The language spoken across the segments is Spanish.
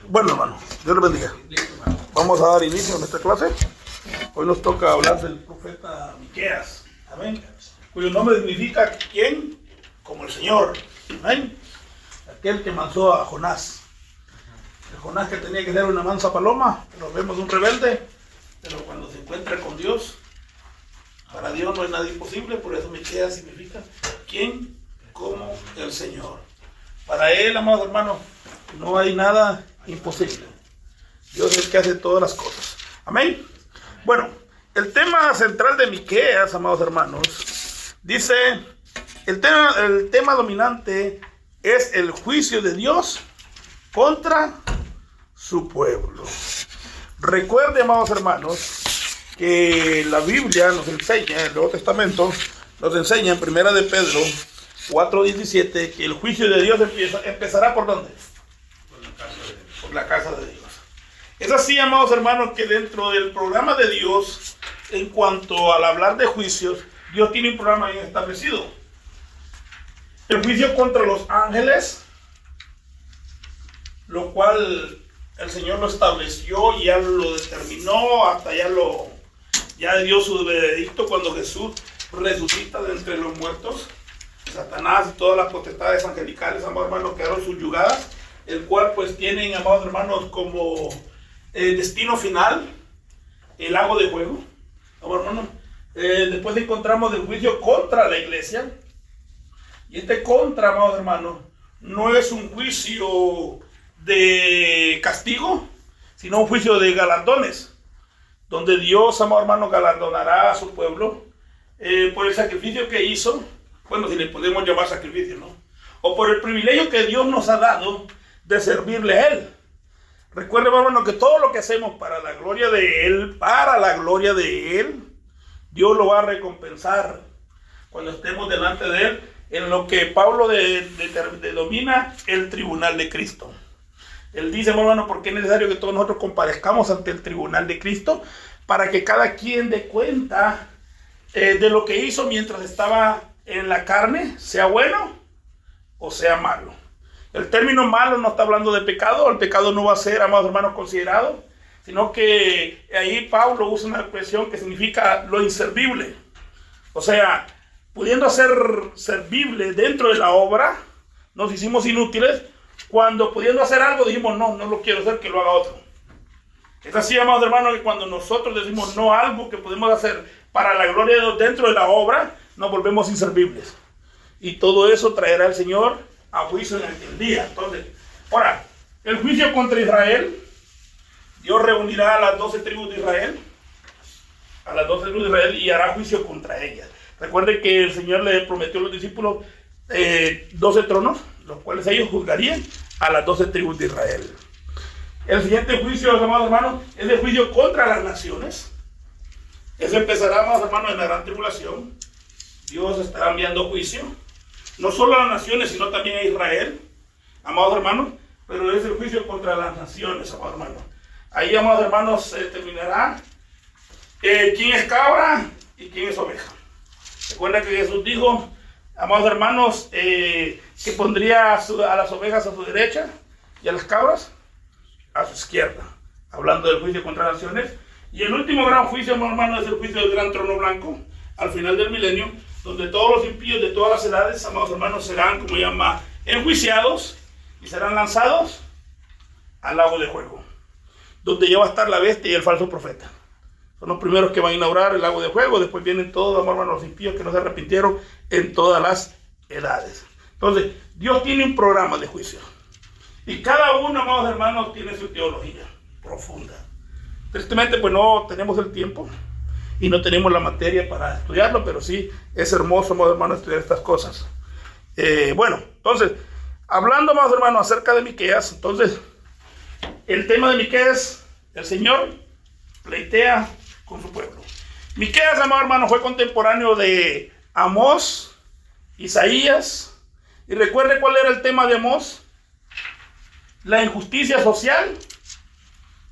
Bueno, hermano, Dios le bendiga. Vamos a dar inicio a nuestra clase. Hoy nos toca hablar del profeta Miqueas, amén, cuyo nombre significa ¿quién? Como el Señor, amén. Aquel que manzó a Jonás. El Jonás que tenía que ser una mansa paloma, pero vemos un rebelde, pero cuando se encuentra con Dios, para Dios no hay nada imposible. Por eso Miqueas significa ¿quién? Como el Señor. Para Él, amados hermanos, no hay nada imposible. Dios es el que hace todas las cosas. Amén. Bueno, el tema central de Miqueas, amados hermanos, dice, el tema dominante es el juicio de Dios contra su pueblo. Recuerde, amados hermanos, que la Biblia nos enseña, el Nuevo Testamento nos enseña en 1 de Pedro 4:17, que el juicio de Dios empezará ¿por dónde? Por la casa de Dios. Es así, amados hermanos, que dentro del programa de Dios, en cuanto al hablar de juicios, Dios tiene un programa bien establecido. El juicio contra los ángeles, lo cual el Señor lo estableció y ya lo determinó, hasta ya dio su veredicto cuando Jesús resucita de entre los muertos. Satanás y todas las potestades angelicales, amados hermanos, quedaron subyugadas, el cual pues tienen, amados hermanos, como destino final el lago de fuego. Amados hermanos, después encontramos el juicio contra la iglesia, y este contra, amados hermanos, no es un juicio de castigo, sino un juicio de galardones, donde Dios, amados hermanos, galardonará a su pueblo por el sacrificio que hizo. Bueno, si le podemos llamar sacrificio, ¿no? O por el privilegio que Dios nos ha dado de servirle a Él. Recuerde, hermano, que todo lo que hacemos para la gloria de Él, Dios lo va a recompensar cuando estemos delante de Él, en lo que Pablo denomina el tribunal de Cristo. Él dice, hermano, porque es necesario que todos nosotros comparezcamos ante el tribunal de Cristo, para que cada quien dé cuenta de lo que hizo mientras estaba en la carne, sea bueno o sea malo. El término malo no está hablando de pecado. El pecado no va a ser, amados hermanos, considerado, sino que ahí Pablo usa una expresión que significa lo inservible. O sea, pudiendo ser servible dentro de la obra, nos hicimos inútiles, cuando pudiendo hacer algo dijimos no lo quiero hacer, que lo haga otro. Es así, amados hermanos, que cuando nosotros decimos no a algo que podemos hacer para la gloria de Dios dentro de la obra, nos volvemos inservibles. Y todo eso traerá el Señor a juicio en aquel día. Entonces, ahora, el juicio contra Israel, Dios reunirá a las 12 tribus de Israel, y hará juicio contra ellas. Recuerden que el Señor le prometió a los discípulos 12 tronos, los cuales ellos juzgarían a las 12 tribus de Israel. El siguiente juicio, amados hermanos, es el juicio contra las naciones. Eso empezará, amados hermanos, en la gran tribulación. Dios estará enviando juicio, no solo a las naciones, sino también a Israel, amados hermanos, pero es el juicio contra las naciones, amados hermanos. Ahí, amados hermanos, se determinará quién es cabra y quién es oveja. Recuerda que Jesús dijo, amados hermanos, que pondría a las ovejas a su derecha y a las cabras a su izquierda, hablando del juicio contra las naciones. Y el último gran juicio, amados hermanos, es el juicio del gran trono blanco, al final del milenio, donde todos los impíos de todas las edades, amados hermanos, serán, como llama, enjuiciados y serán lanzados al lago de fuego, donde ya va a estar la bestia y el falso profeta. Son los primeros que van a inaugurar el lago de fuego. Después vienen todos, amados hermanos, los impíos que no se arrepintieron en todas las edades. Entonces, Dios tiene un programa de juicio, y cada uno, amados hermanos, tiene su teología profunda. Tristemente, pues no tenemos el tiempo y no tenemos la materia para estudiarlo, pero sí es hermoso, amados hermanos, estudiar estas cosas. Bueno, entonces, hablando, amados hermanos, acerca de Miqueas, entonces, el tema de Miqueas, el Señor pleitea con su pueblo. Miqueas, amados hermanos, fue contemporáneo de Amós, Isaías, y recuerde cuál era el tema de Amós: la injusticia social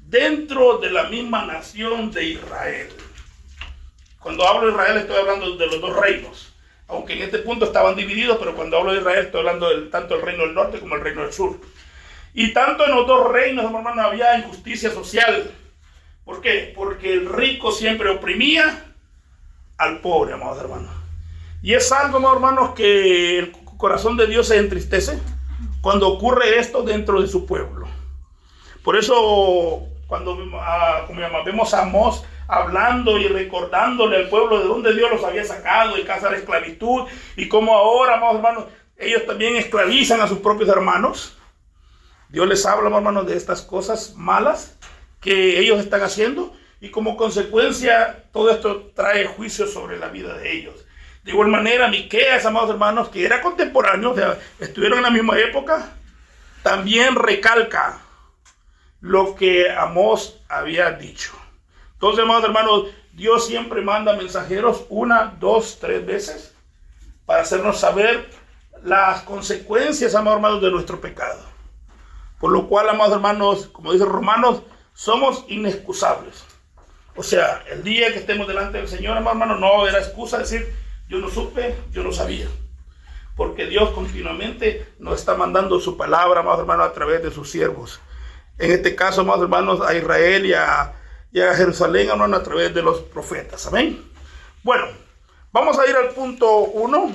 dentro de la misma nación de Israel. Cuando hablo de Israel estoy hablando de los dos reinos, aunque en este punto estaban divididos, pero cuando hablo de Israel estoy hablando tanto del reino del norte como el reino del sur. Y tanto en los dos reinos, hermanos, había injusticia social. ¿Por qué? Porque el rico siempre oprimía al pobre, amados hermanos. Y es algo, amados hermanos, que el corazón de Dios se entristece cuando ocurre esto dentro de su pueblo. Por eso, cuando vemos a Amós hablando y recordándole al pueblo de donde Dios los había sacado de casa de esclavitud, y cómo ahora, amados hermanos, ellos también esclavizan a sus propios hermanos. Dios les habla, hermanos, de estas cosas malas que ellos están haciendo, y como consecuencia todo esto trae juicio sobre la vida de ellos. De igual manera, Miqueas, amados hermanos, que era contemporáneo, o sea, estuvieron en la misma época, también recalca lo que Amós había dicho. Entonces, amados hermanos, Dios siempre manda mensajeros 1, 2, 3 veces para hacernos saber las consecuencias, amados hermanos, de nuestro pecado. Por lo cual, amados hermanos, como dice Romanos, somos inexcusables. O sea, el día que estemos delante del Señor, amados hermanos, no habrá excusa de decir, yo no supe, yo no sabía. Porque Dios continuamente nos está mandando su palabra, amados hermanos, a través de sus siervos. En este caso, amados hermanos, a Israel y a Jerusalén, hermanos, a través de los profetas. Amén. Bueno, vamos a ir al punto 1.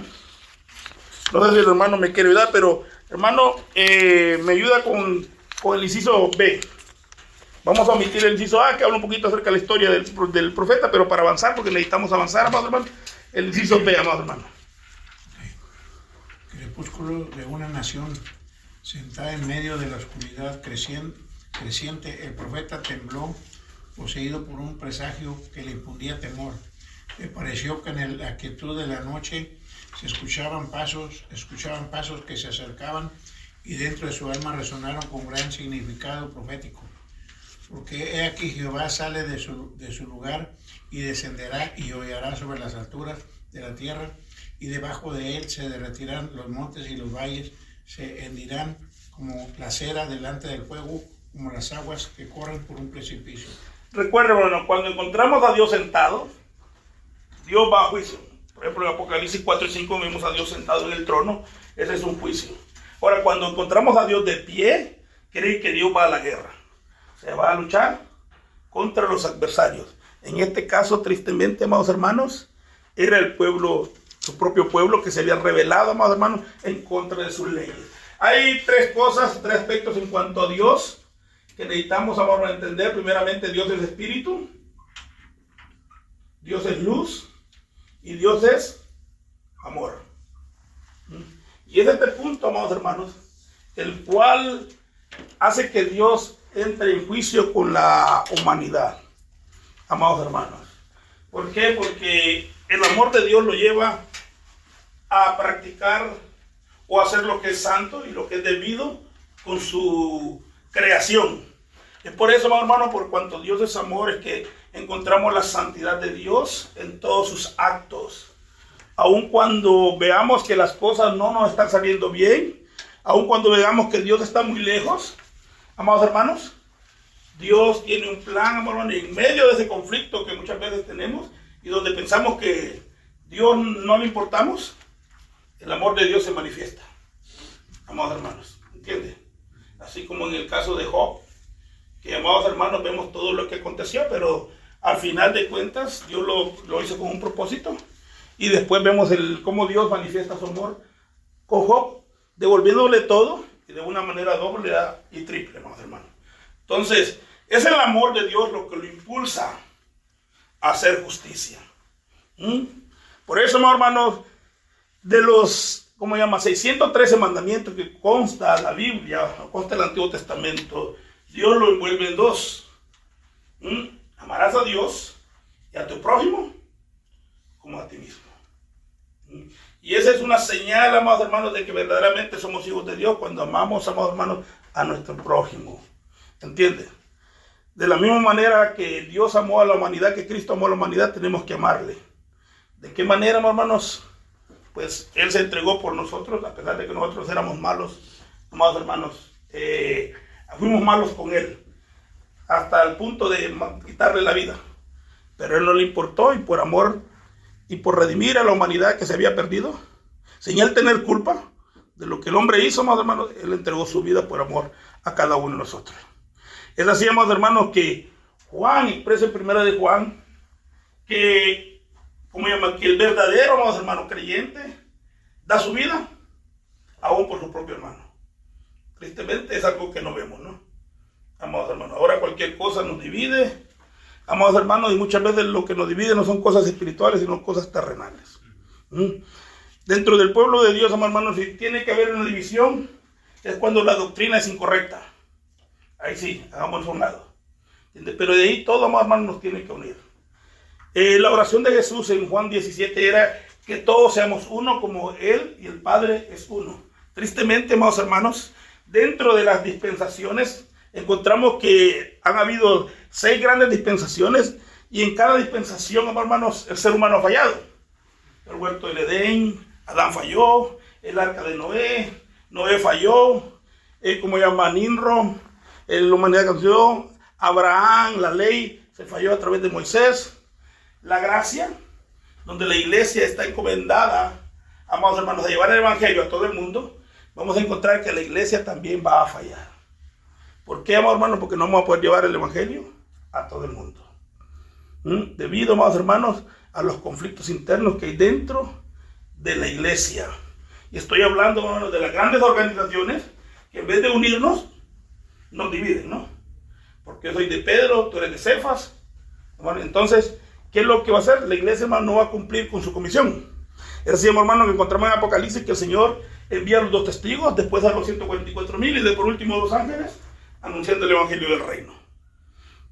No sé si el hermano me quiere ayudar, pero hermano, me ayuda con el inciso B. Vamos a omitir el inciso A, que habla un poquito acerca de la historia del profeta, pero para avanzar, porque necesitamos avanzar, amados hermanos, el inciso B, amados hermanos. Crepúsculo de una nación sentada en medio de la oscuridad creciente, el profeta tembló, poseído por un presagio que le infundía temor. Le pareció que en la quietud de la noche se escuchaban pasos que se acercaban, y dentro de su alma resonaron con gran significado profético. Porque he aquí Jehová sale de su lugar y descenderá y hollará sobre las alturas de la tierra, y debajo de él se derretirán los montes y los valles, se hendirán como la cera delante del fuego, como las aguas que corren por un precipicio. Recuerden, hermano, cuando encontramos a Dios sentado, Dios va a juicio. Por ejemplo, en Apocalipsis 4 y 5 vemos a Dios sentado en el trono. Ese es un juicio. Ahora, cuando encontramos a Dios de pie, quiere decir que Dios va a la guerra. Se va a luchar contra los adversarios. En este caso, tristemente, amados hermanos, era el pueblo, su propio pueblo, que se había rebelado, amados hermanos, en contra de sus leyes. Hay tres aspectos en cuanto a Dios que necesitamos, amados, entender. Primeramente, Dios es espíritu, Dios es luz y Dios es amor. Y es este punto, amados hermanos, el cual hace que Dios entre en juicio con la humanidad, amados hermanos. ¿Por qué? Porque el amor de Dios lo lleva a practicar o hacer lo que es santo y lo que es debido con su creación. Es por eso, amados hermanos, por cuanto Dios es amor, es que encontramos la santidad de Dios en todos sus actos. Aun cuando veamos que las cosas no nos están saliendo bien, aun cuando veamos que Dios está muy lejos, amados hermanos, Dios tiene un plan, amados hermanos, en medio de ese conflicto que muchas veces tenemos y donde pensamos que Dios no le importamos, el amor de Dios se manifiesta, amados hermanos, ¿entiende? Así como en el caso de Job, que, amados hermanos, vemos todo lo que aconteció, pero al final de cuentas Dios lo hizo con un propósito, y después vemos cómo Dios manifiesta su amor con Job, devolviéndole todo y de una manera doble y triple, amados hermanos. Entonces, es el amor de Dios lo que lo impulsa a hacer justicia. Por eso, amados hermanos, de los 613 mandamientos que consta la Biblia, consta el Antiguo Testamento, Dios lo envuelve en dos. Amarás a Dios y a tu prójimo como a ti mismo. Y esa es una señal, amados hermanos, de que verdaderamente somos hijos de Dios cuando amamos, amados hermanos, a nuestro prójimo. ¿Entiendes? De la misma manera que Dios amó a la humanidad, que Cristo amó a la humanidad, tenemos que amarle. ¿De qué manera, hermanos? Pues Él se entregó por nosotros, a pesar de que nosotros éramos malos, amados hermanos. Fuimos malos con Él, hasta el punto de quitarle la vida. Pero Él no le importó, y por amor y por redimir a la humanidad que se había perdido, sin Él tener culpa, de lo que el hombre hizo, amados hermanos, Él entregó su vida por amor a cada uno de nosotros. Es así, amados hermanos, que Juan expresa en primera de Juan que, que el verdadero, amados hermanos, creyente da su vida aún por su propio hermano. Tristemente es algo que no vemos, ¿no? Amados hermanos, ahora cualquier cosa nos divide, amados hermanos, y muchas veces lo que nos divide no son cosas espirituales, sino cosas terrenales. Dentro del pueblo de Dios, amados hermanos, si tiene que haber una división, es cuando la doctrina es incorrecta. Ahí sí, hagamos un lado. Pero de ahí todo, amados hermanos, nos tiene que unir. La oración de Jesús en Juan 17 era que todos seamos uno como Él y el Padre es uno. Tristemente, amados hermanos, dentro de las dispensaciones encontramos que han habido 6 grandes dispensaciones y en cada dispensación, hermanos, el ser humano ha fallado. El huerto del Edén, Adán falló, el arca de Noé falló, Nimrod, la humanidad cambió, Abraham, la ley se falló a través de Moisés, la gracia, donde la iglesia está encomendada, amados hermanos, a llevar el evangelio a todo el mundo, vamos a encontrar que la iglesia también va a fallar. ¿Por qué, amados hermanos? Porque no vamos a poder llevar el evangelio a todo el mundo. Debido, amados hermanos, a los conflictos internos que hay dentro de la iglesia. Y estoy hablando, hermanos, de las grandes organizaciones que en vez de unirnos, nos dividen, ¿no? Porque yo soy de Pedro, tú eres de Cefas. Bueno, entonces, ¿qué es lo que va a hacer? La iglesia, hermano, no va a cumplir con su comisión. Es así, hermano, que encontramos en Apocalipsis que el Señor envía a los 2 testigos, después a los 144,000 y de por último 2 ángeles, anunciando el evangelio del reino.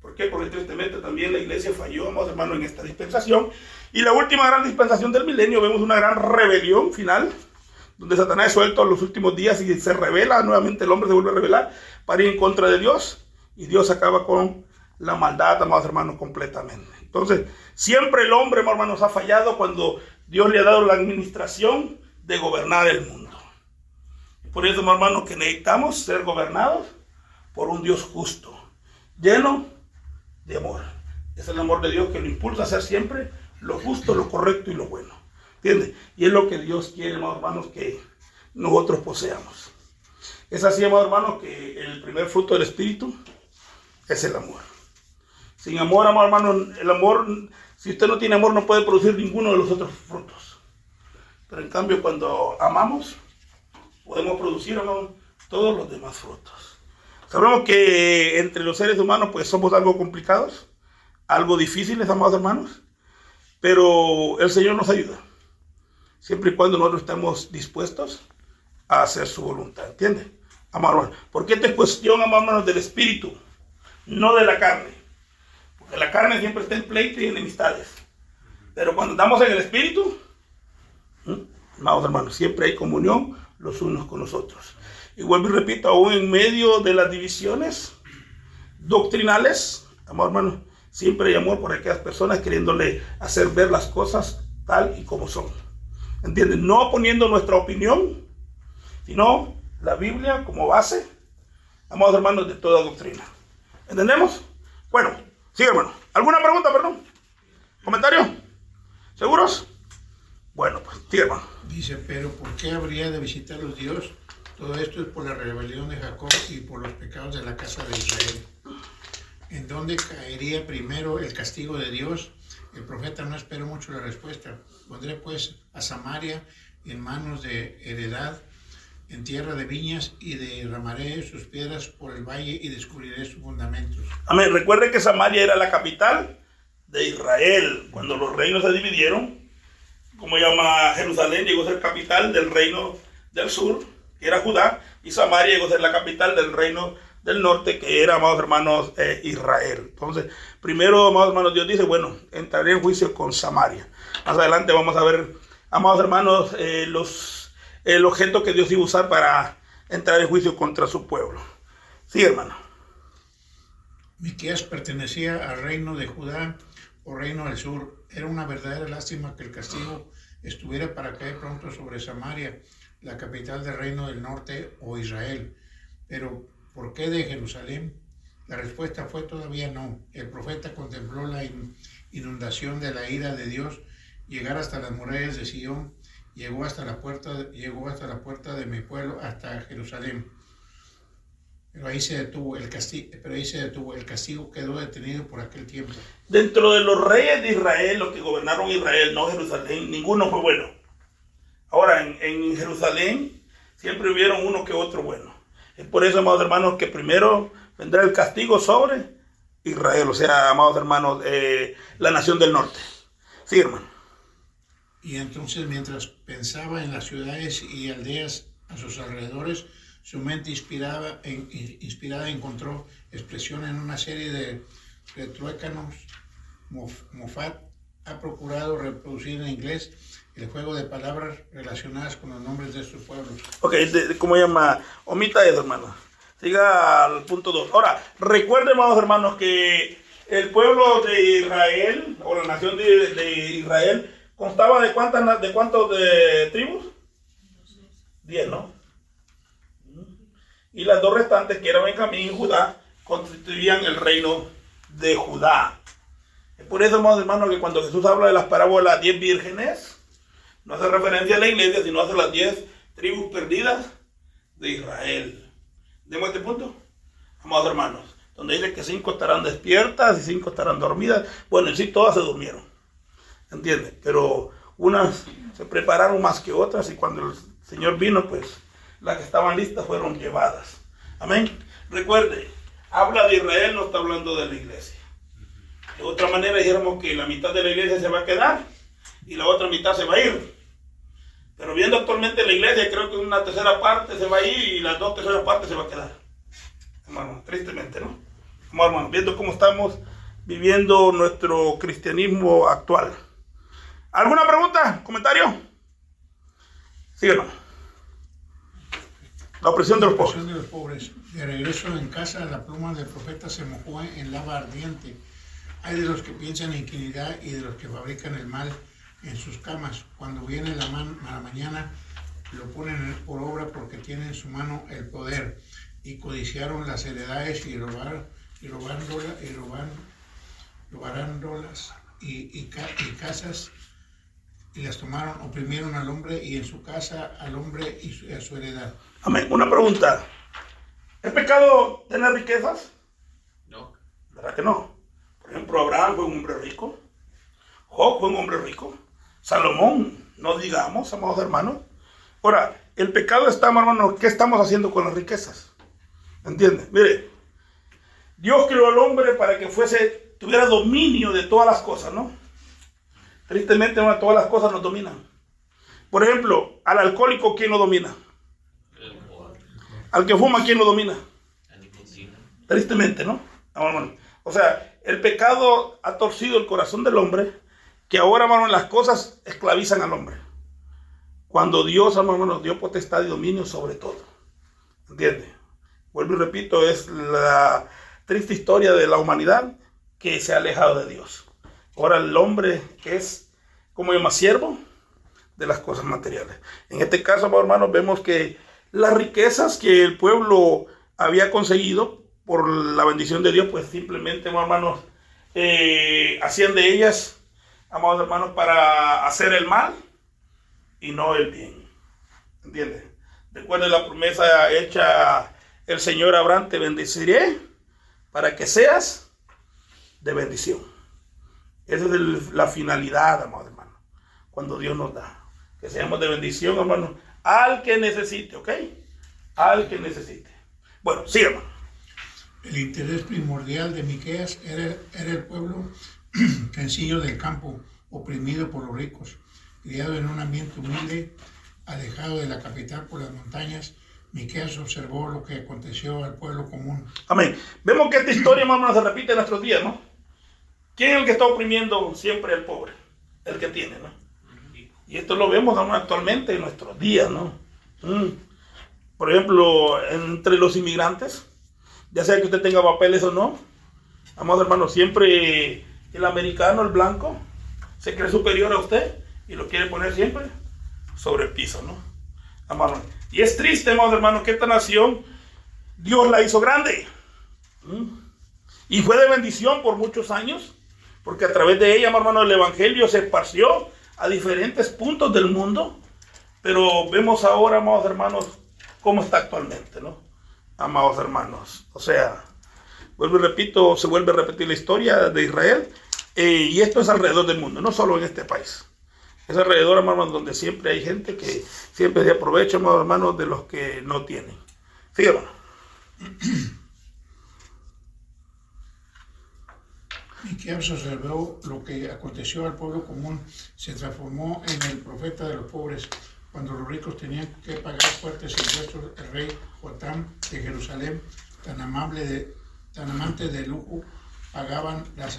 ¿Por qué? Porque tristemente también la iglesia falló, amados hermanos, en esta dispensación. Y la última gran dispensación del milenio, vemos una gran rebelión final, donde Satanás es suelto en los últimos días y se revela, nuevamente el hombre se vuelve a rebelar para ir en contra de Dios. Y Dios acaba con la maldad, amados hermanos, completamente. Entonces, siempre el hombre, hermanos, ha fallado cuando Dios le ha dado la administración de gobernar el mundo. Por eso, hermanos, que necesitamos ser gobernados por un Dios justo, lleno de amor. Es el amor de Dios que lo impulsa a hacer siempre lo justo, lo correcto y lo bueno. ¿Entiendes? Y es lo que Dios quiere, amados hermanos, que nosotros poseamos. Es así, amados hermanos, que el primer fruto del Espíritu es el amor. Sin amor, amados hermanos, el amor, si usted no tiene amor, no puede producir ninguno de los otros frutos. Pero en cambio, cuando amamos, podemos producir, amados, todos los demás frutos. Sabemos que entre los seres humanos, pues somos algo complicados, algo difíciles, amados hermanos, pero el Señor nos ayuda, siempre y cuando nosotros estemos dispuestos a hacer su voluntad, ¿entiende? Amados hermanos, porque esta es cuestión, amados hermanos, del espíritu, no de la carne, porque la carne siempre está en pleito y enemistades, pero cuando andamos en el espíritu, amados hermanos, siempre hay comunión los unos con los otros. Y vuelvo y repito, aún en medio de las divisiones doctrinales, amados hermanos, siempre hay amor por aquellas personas queriéndole hacer ver las cosas tal y como son. ¿Entienden? No poniendo nuestra opinión, sino la Biblia como base, amados hermanos, de toda doctrina. ¿Entendemos? Bueno, sigue, hermano. ¿Alguna pregunta, perdón? ¿Comentario? ¿Seguros? Bueno, pues sigue, hermano. Dice, pero ¿por qué habría de visitarlos Dios? Todo esto es por la rebelión de Jacob y por los pecados de la casa de Israel. ¿En dónde caería primero el castigo de Dios? El profeta no esperó mucho la respuesta. Pondré pues a Samaria en manos de heredad, en tierra de viñas, y derramaré sus piedras por el valle y descubriré sus fundamentos. Amén. Recuerde que Samaria era la capital de Israel. Cuando los reinos se dividieron, como llama Jerusalén, llegó a ser capital del reino del sur, que era Judá, y Samaria llegó a ser la capital del reino del norte, que era, amados hermanos, Israel. Entonces, primero, amados hermanos, Dios dice, bueno, entraré en juicio con Samaria. Más adelante vamos a ver, amados hermanos, el objeto que Dios iba a usar para entrar en juicio contra su pueblo. Sí, hermano. Miqueas pertenecía al reino de Judá o reino del sur. Era una verdadera lástima que el castigo estuviera para caer pronto sobre Samaria, la capital del reino del norte o Israel. Pero ¿por qué de Jerusalén? La respuesta fue todavía no. El profeta contempló la inundación de la ira de Dios llegar hasta las murallas de Sion llegó hasta la puerta de mi pueblo, hasta Jerusalén. Pero ahí se detuvo el castigo quedó detenido por aquel tiempo. Dentro de los reyes de Israel, los que gobernaron Israel, no Jerusalén, ninguno fue bueno. Ahora, en Jerusalén siempre hubieron uno que otro bueno. Es por eso, amados hermanos, que primero vendrá el castigo sobre Israel, o sea, amados hermanos, la nación del norte. Sí, hermano. Y entonces, mientras pensaba en las ciudades y aldeas a sus alrededores, su mente inspirada encontró expresión en una serie de retruécanos. Moffat ha procurado reproducir en inglés el juego de palabras relacionadas con los nombres de estos pueblos. Ok, ¿cómo llama? Omita eso, hermano. Siga al punto 2. Ahora, recuerden, amados hermanos, que el pueblo de Israel, o la nación de Israel, constaba de cuántos tribus? 10, ¿no? Y las dos restantes, que eran Benjamín y Judá, constituían el reino de Judá. Es por eso, amados hermanos, que cuando Jesús habla de las parábolas 10 vírgenes, no hace referencia a la iglesia, sino hace las 10 tribus perdidas de Israel. ¿Demos este punto? Amados hermanos, donde dice que 5 estarán despiertas y 5 estarán dormidas. Bueno, en sí todas se durmieron, ¿entiendes? Pero unas se prepararon más que otras, y cuando el Señor vino, pues las que estaban listas fueron llevadas. Amén. Recuerde, habla de Israel, no está hablando de la iglesia. De otra manera dijéramos que la mitad de la iglesia se va a quedar y la otra mitad se va a ir. Pero viendo actualmente la iglesia, creo que una tercera parte se va a ir y las 2 terceras partes se va a quedar. Hermano, tristemente, ¿no? Hermano, viendo cómo estamos viviendo nuestro cristianismo actual. ¿Alguna pregunta? ¿Comentario? Sí, hermano. La opresión de los pobres. De regreso en casa, la pluma del profeta se mojó en lava ardiente. Hay de los que piensan en iniquidad y de los que fabrican el mal en sus camas. Cuando viene la mañana, lo ponen por obra porque tienen en su mano el poder. Y codiciaron las heredades y robándolas y casas, y las tomaron, oprimieron al hombre y en su casa al hombre y a su heredad. Amén. Una pregunta. ¿Es pecado tener riquezas? No. ¿Verdad que no? Por ejemplo, Abraham fue un hombre rico. Job fue un hombre rico. Salomón, no digamos, amados hermanos. Ahora, el pecado está, hermanos, ¿qué estamos haciendo con las riquezas? ¿Entiendes? Mire, Dios creó al hombre para que tuviera dominio de todas las cosas, ¿no? Tristemente, hermano, todas las cosas nos dominan. Por ejemplo, al alcohólico, ¿quién lo domina? Al que fuma, ¿quién lo domina? Tristemente, ¿no? O sea, el pecado ha torcido el corazón del hombre, que ahora, hermano, las cosas esclavizan al hombre. Cuando Dios, hermano, nos dio potestad y dominio sobre todo. ¿Entiendes? Vuelvo y repito, es la triste historia de la humanidad que se ha alejado de Dios. Ahora el hombre es, como llama, siervo de las cosas materiales. En este caso, hermanos, vemos que las riquezas que el pueblo había conseguido por la bendición de Dios, pues simplemente, hermanos, hacían de ellas, amados hermanos, para hacer el mal y no el bien. ¿Entiendes? Recuerden la promesa hecha el Señor a Abraham: te bendeciré para que seas de bendición. Esa es la finalidad, amados hermanos, cuando Dios nos da, que seamos de bendición, hermanos, al que necesite, ¿ok? Al que necesite. Bueno, sí, hermano. El interés primordial de Miqueas era el pueblo sencillo del campo, oprimido por los ricos, criado en un ambiente humilde, alejado de la capital por las montañas. Miqueas observó lo que aconteció al pueblo común. Amén. Vemos que esta historia, hermano, se repite en nuestros días, ¿no? ¿Quién es el que está oprimiendo siempre al pobre? El que tiene, ¿no? Y esto lo vemos aún actualmente en nuestros días, ¿no? Por ejemplo, entre los inmigrantes, ya sea que usted tenga papeles o no, amados hermanos, siempre el americano, el blanco, se cree superior a usted y lo quiere poner siempre sobre el piso, ¿no? Amados, y es triste, amados hermanos, que esta nación Dios la hizo grande. Y fue de bendición por muchos años, porque a través de ella, hermano, el evangelio se esparció a diferentes puntos del mundo. Pero vemos ahora, amados hermanos, cómo está actualmente, ¿no? Amados hermanos, o sea, vuelvo y repito, se vuelve a repetir la historia de Israel, y esto es alrededor del mundo, no solo en este país. Es alrededor, hermanos, donde siempre hay gente que siempre se aprovecha, amados hermanos, de los que no tienen. Sí, hermano. Miqueas observó lo que aconteció al pueblo común, se transformó en el profeta de los pobres. Cuando los ricos tenían que pagar fuertes impuestos, el rey Jotam de Jerusalén, tan amante de lujo, pagaban las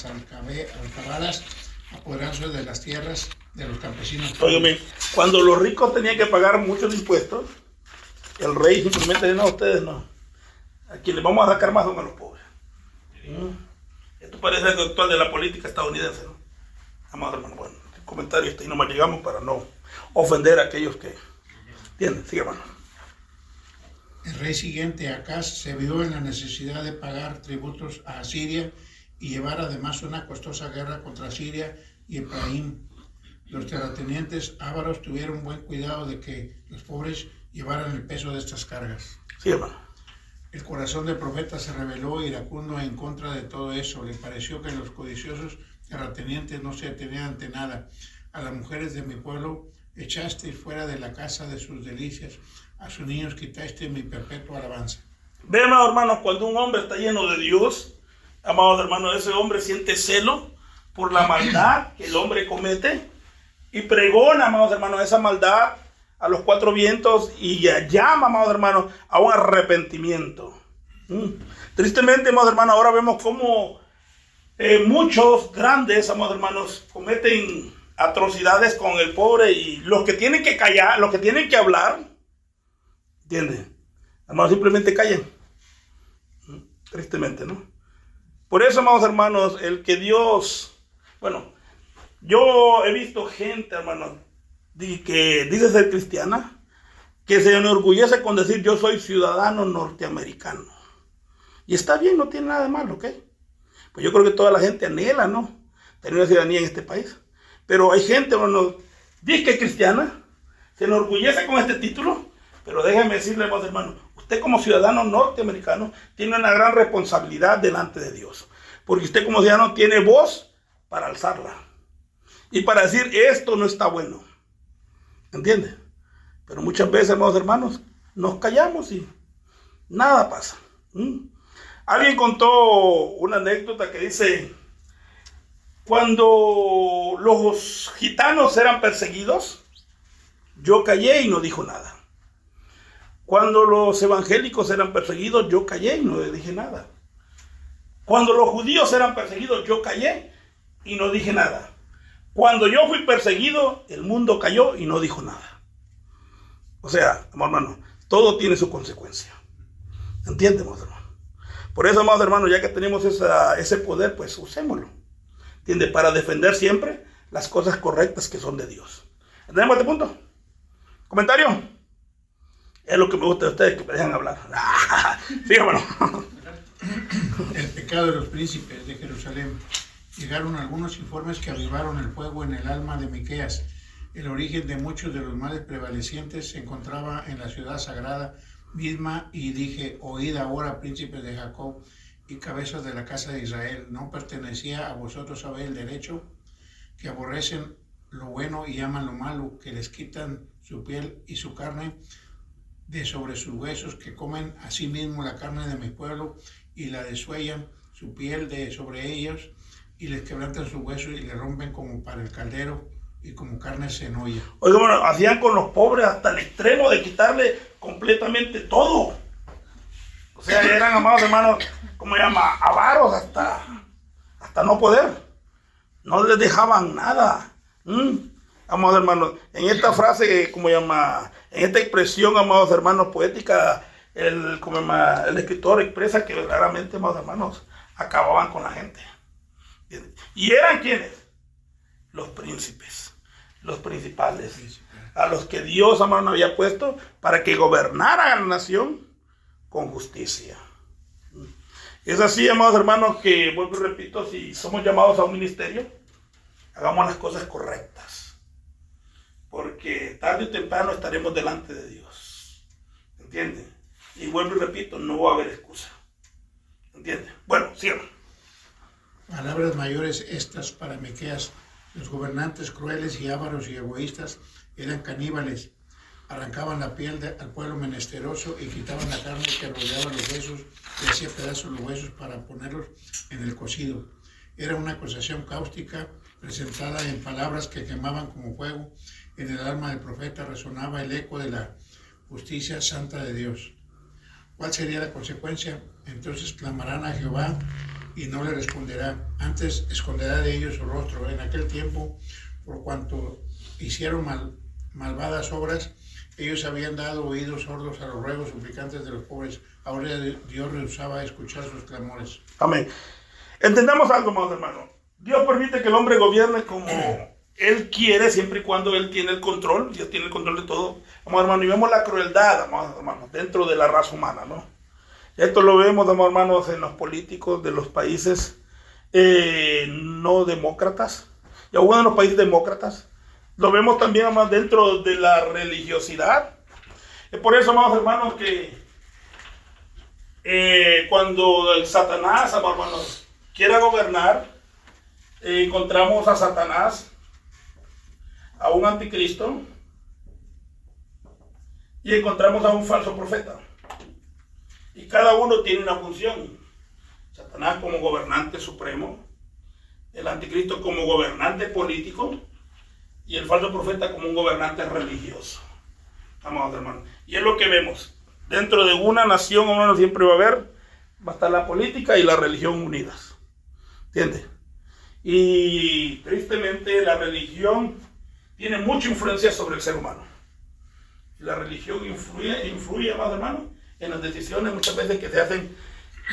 alcabalas, apoderándose de las tierras de los campesinos. Óigame, cuando los ricos tenían que pagar muchos impuestos, el rey simplemente dijo, no, ustedes no. A quien les vamos a sacar más son a los pobres. Esto parece algo actual de la política estadounidense, ¿no? Amado hermano, bueno, el comentario está ahí, nomás llegamos para no ofender a aquellos que entienden. Sigue, hermano. El rey siguiente, Acaz, se vio en la necesidad de pagar tributos a Asiria y llevar además una costosa guerra contra Siria y Efraín. Los terratenientes ávaros tuvieron buen cuidado de que los pobres llevaran el peso de estas cargas. Sí, hermano. El corazón del profeta se rebeló iracundo en contra de todo eso. Le pareció que los codiciosos terratenientes no se atenían ante nada. A las mujeres de mi pueblo echaste fuera de la casa de sus delicias. A sus niños quitaste mi perpetua alabanza. Ve, amados hermanos, cuando un hombre está lleno de Dios, amados hermanos, ese hombre siente celo por la maldad que el hombre comete y pregona, amados hermanos, esa maldad a los cuatro vientos y llama, amados hermanos, a un arrepentimiento. Tristemente, amados hermanos, ahora vemos cómo muchos grandes, amados hermanos, cometen atrocidades con el pobre y los que tienen que callar, los que tienen que hablar, ¿entienden? Hermanos, simplemente callen. Tristemente, ¿no? Por eso, amados hermanos, el que Dios, bueno, yo he visto gente, hermanos, que dice ser cristiana, que se enorgullece con decir yo soy ciudadano norteamericano. Y está bien, no tiene nada de malo, ¿ok? Pues yo creo que toda la gente anhela, ¿no? Tener una ciudadanía en este país. Pero hay gente, hermanos, dice que es cristiana, se enorgullece con este título, pero déjeme decirle, hermanos, usted como ciudadano norteamericano tiene una gran responsabilidad delante de Dios. Porque usted como ciudadano tiene voz para alzarla. Y para decir esto no está bueno. ¿Entiende? Pero muchas veces, hermanos, nos callamos y nada pasa. Alguien contó una anécdota que dice, cuando los gitanos eran perseguidos, yo callé y no dijo nada. Cuando los evangélicos eran perseguidos, yo callé y no dije nada. Cuando los judíos eran perseguidos, yo callé y no dije nada. Cuando yo fui perseguido, el mundo cayó y no dijo nada. O sea, hermano, todo tiene su consecuencia. ¿Entienden, hermano? Por eso, amados hermanos, ya que tenemos ese poder, pues usémoslo. ¿Entiende? Para defender siempre las cosas correctas que son de Dios. ¿Entendemos este punto? ¿Comentario? Es lo que me gusta de ustedes, que me dejan hablar. Sí, hermano. El pecado de los príncipes de Jerusalén. Llegaron algunos informes que avivaron el fuego en el alma de Miqueas. El origen de muchos de los males prevalecientes se encontraba en la ciudad sagrada misma, y dije, oíd ahora, príncipes de Jacob y cabezas de la casa de Israel, ¿no pertenecía a vosotros saber el derecho? Que aborrecen lo bueno y aman lo malo, que les quitan su piel y su carne de sobre sus huesos, que comen asimismo la carne de mi pueblo y la desuellan, su piel de sobre ellos, y les quebrantan sus huesos y les rompen como para el caldero y como carne se enolla. Oiga, bueno, hacían con los pobres hasta el extremo de quitarle completamente todo. O sea, eran, amados hermanos, como se llama, avaros hasta no poder. No les dejaban nada. Amados hermanos, en esta frase, como se llama, en esta expresión, amados hermanos, poética, el escritor expresa que verdaderamente, amados hermanos, acababan con la gente. ¿Y eran quiénes? Los príncipes, los principales, a los que Dios, hermano, había puesto para que gobernaran a la nación con justicia. Es así, amados hermanos, que vuelvo y repito, si somos llamados a un ministerio, hagamos las cosas correctas. porque tarde o temprano estaremos delante de Dios. ¿Entienden? Y vuelvo y repito, no va a haber excusa. ¿Entienden? Bueno, sigan. Palabras mayores estas para Miqueas. Los gobernantes crueles y ávaros y egoístas eran caníbales. Arrancaban la piel al pueblo menesteroso y quitaban la carne que rodeaba los huesos y hacía pedazos los huesos para ponerlos en el cocido. Era una acusación cáustica presentada en palabras que quemaban como fuego. En el alma del profeta resonaba el eco de la justicia santa de Dios. ¿Cuál sería la consecuencia? Entonces clamarán a Jehová y no le responderá. Antes esconderá de ellos su rostro. En aquel tiempo, por cuanto hicieron malvadas obras, ellos habían dado oídos sordos a los ruegos suplicantes de los pobres. Ahora Dios rehusaba escuchar sus clamores. Amén. Entendamos algo, amados hermanos. Dios permite que el hombre gobierne como Él quiere, siempre y cuando Él tiene el control. Dios tiene el control de todo. Amados hermanos, y vemos la crueldad, amados hermanos, dentro de la raza humana, ¿no? Esto lo vemos, amados hermanos, en los políticos de los países no demócratas, y aún en los países demócratas. Lo vemos también, amados, dentro de la religiosidad. Es por eso, amados hermanos, que cuando el Satanás, amados hermanos, quiera gobernar, encontramos a Satanás, a un anticristo, y encontramos a un falso profeta. Y cada uno tiene una función. Satanás como gobernante supremo, el anticristo como gobernante político, y el falso profeta como un gobernante religioso. Amados hermanos. Y es lo que vemos. Dentro de una nación, hermanos, siempre va a estar la política y la religión unidas. ¿Entiendes? Y tristemente la religión tiene mucha influencia sobre el ser humano. Y la religión influye, amados hermanos, en las decisiones muchas veces que se hacen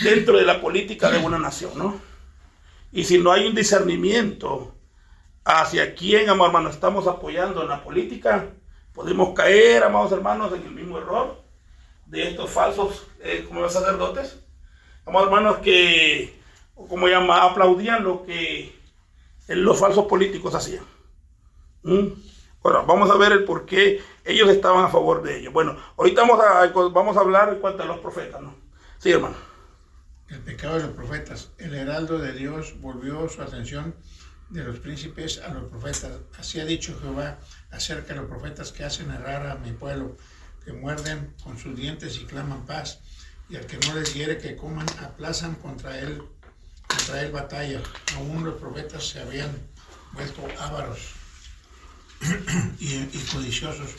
dentro de la política de una nación, ¿no? Y si no hay un discernimiento hacia quién, amados hermanos, estamos apoyando en la política, podemos caer, amados hermanos, en el mismo error de estos falsos como los sacerdotes, amados hermanos, que aplaudían lo que los falsos políticos hacían. Bueno, vamos a ver el por qué ellos estaban a favor de ellos. Bueno, ahorita vamos a hablar en cuanto a los profetas, ¿no? Sí, hermano. El pecado de los profetas. El heraldo de Dios volvió su atención de los príncipes a los profetas. Así ha dicho Jehová acerca de los profetas que hacen errar a mi pueblo, que muerden con sus dientes y claman paz, y al que no les hiere que coman, aplazan contra él batalla. Aún los profetas se habían vuelto ávaros y codiciosos,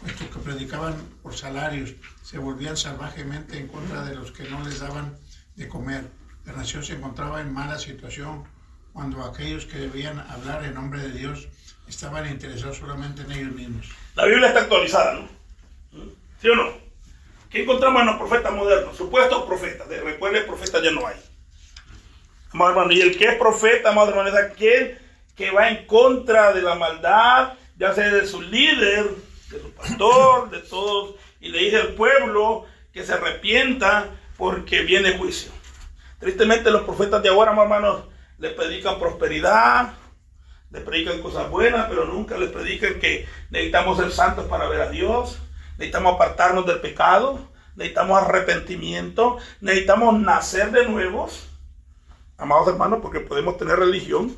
puesto que predicaban por salarios, se volvían salvajemente en contra de los que no les daban de comer. La nación se encontraba en mala situación cuando aquellos que debían hablar en nombre de Dios estaban interesados solamente en ellos mismos. La Biblia está actualizada, ¿no? ¿Sí o no? ¿Qué encontramos en los profetas modernos? Supuestos profetas. Recuerden, profetas ya no hay. Amado hermano, y el que es profeta, amado hermano, es aquel que va en contra de la maldad, ya sea de su líder, de su pastor, de todos, y le dice al pueblo que se arrepienta porque viene juicio. Tristemente los profetas de ahora, hermanos, le predican prosperidad, le predican cosas buenas, pero nunca le predican que necesitamos ser santos para ver a Dios, necesitamos apartarnos del pecado, necesitamos arrepentimiento, necesitamos nacer de nuevos, amados hermanos, porque podemos tener religión,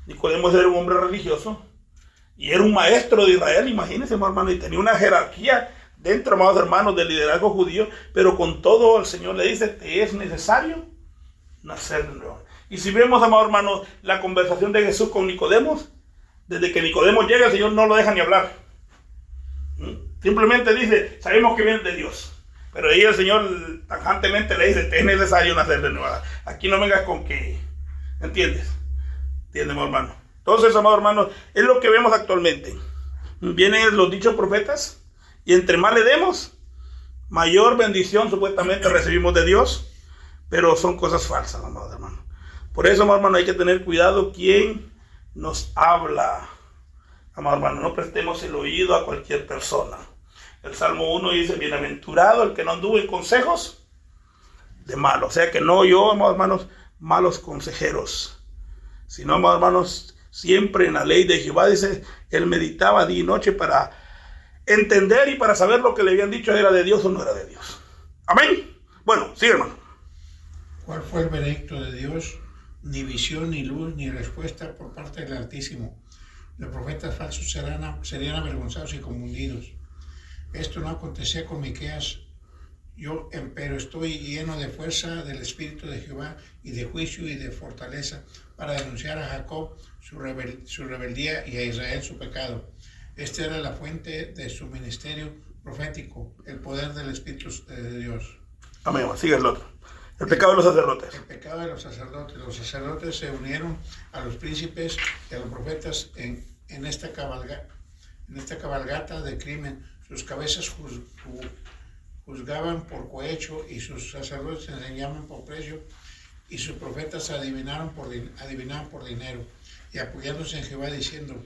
y podemos ser un hombre religioso, y era un maestro de Israel, imagínense, hermano, y tenía una jerarquía dentro, amados hermanos, del liderazgo judío, pero con todo el Señor le dice, te es necesario nacer de nuevo. Y si vemos, amados hermanos, la conversación de Jesús con Nicodemos, desde que Nicodemos llega, el Señor no lo deja ni hablar. Simplemente dice, sabemos que viene de Dios. Pero ahí el Señor tajantemente le dice, te es necesario nacer de nuevo. Aquí no vengas con que, ¿entiendes? ¿Entiendes, hermano? Entonces, amados hermanos, es lo que vemos actualmente. Vienen los dichos profetas, y entre más le demos, mayor bendición supuestamente recibimos de Dios, pero son cosas falsas, amados hermanos. Por eso, amados hermanos, hay que tener cuidado quién nos habla. Amados hermanos, no prestemos el oído a cualquier persona. El Salmo 1 dice, bienaventurado el que no anduvo en consejos de malos. O sea que no yo, amados hermanos, malos consejeros, sino, amados hermanos, siempre en la ley de Jehová. Dice, él meditaba día y noche para entender y para saber lo que le habían dicho era de Dios o no era de Dios. Amén. Bueno, sigue, hermano. ¿Cuál fue el veredicto de Dios? Ni visión, ni luz, ni respuesta por parte del Altísimo. Los profetas falsos serían avergonzados y confundidos. Esto no acontecía con Miqueas. Yo, empero, estoy lleno de fuerza del Espíritu de Jehová y de juicio y de fortaleza para denunciar a Jacob su rebeldía y a Israel su pecado. Esta era la fuente de su ministerio profético, el poder del Espíritu de Dios. Amén. Sigue el otro. El pecado de los sacerdotes. El pecado de los sacerdotes. Los sacerdotes se unieron a los príncipes y a los profetas en esta cabalgata de crimen. Sus cabezas juzgaban por cohecho y sus sacerdotes enseñaban por precio y sus profetas adivinaban por dinero y apoyándose en Jehová diciendo,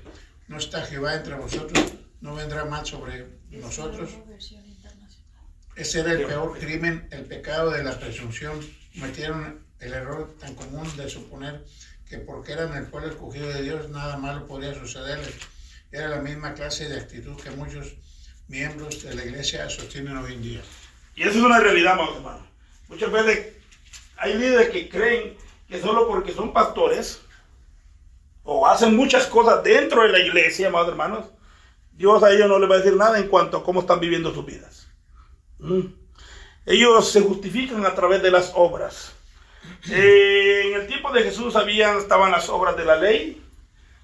no está Jehová entre vosotros, no vendrá mal sobre nosotros. Ese era el peor crimen, el pecado de la presunción. Cometieron el error tan común de suponer que porque eran el pueblo escogido de Dios nada malo podría sucederles. Era la misma clase de actitud que muchos miembros de la iglesia sostienen hoy en día. Y eso es una realidad, amados hermanos. Muchas veces hay líderes que creen que solo porque son pastores o hacen muchas cosas dentro de la iglesia, amados hermanos, Dios a ellos no les va a decir nada en cuanto a cómo están viviendo sus vidas. Ellos se justifican a través de las obras. En el tiempo de Jesús estaban las obras de la ley,